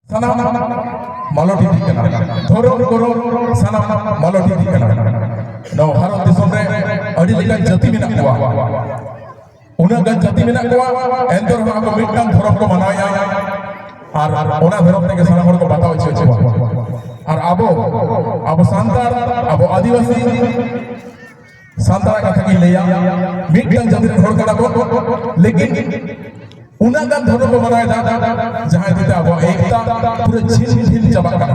sanam maloti dikana thoron koron sanam maloti dikana no bharat disam re adi lekan jati menak kuwa una gan jati menak kuwa endor ako mitang thorom ko manaya ar ona thorom teke sanam hor ko bataw iche ar abo santar abo adivasi santar katha ki leya mitang jati hor kana ko lekin उनागन धर्म को मनाया जाता जहां देते अब एकता पूरे छिन चबा कर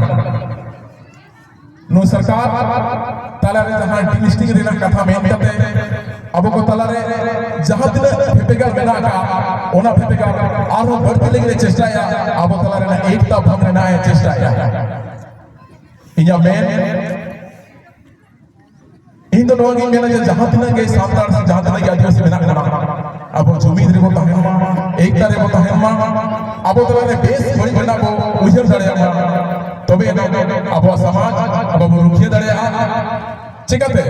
नो सरकार तालारे जहां डिस्ट्रिक्ट रेना कथा मेन कते अब को तालारे जहां दिन फेपेगा मेना का ओना फेपेगा आरो बढ़ते लेके चेष्टा या अब तालारे ना एकता भंग ना है चेष्टा या इया मेन इन दोनों की मेना जहां दिन के सामदार जहां दिन के आदिवासी मेना करना अब जुमीद रे बोता है एकता रे बोता है अब तलारे बेस बड़ी बड़ा को उजर दड़या तबे अब समाज अब रुखिए दड़या चिकते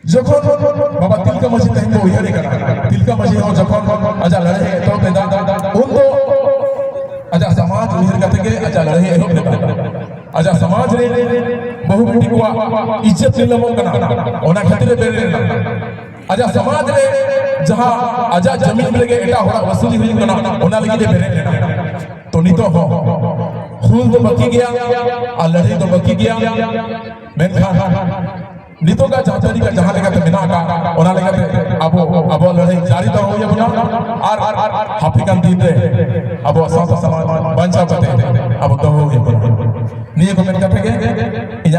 जखन बाबा तिलका मस्जिद तहन उजर करा तिलका मस्जिद हो जखन आजा लड़े तो बेदा उन तो आजा समाज उजर कते के आजा लड़े हो बेदा आजा समाज रे बहु बेटी को इज्जत निलमो कना ओना खातिर बेरे आजा समाज रे जहां आजा जमीन लगे एटा होड़ा वसूली हुई कना ओना लगी दे बेरे तो नितो हो खून तो बकी गया आ लड़ाई तो बकी गया मेनखा नितो का जातरी का जहां लगा तो बिना का ओना लगा अब लड़ाई जारी तो हो बना आर हाफिकान दिन रे अब साथ समाज बंचा पते अब तो हो निये को मेन कथे के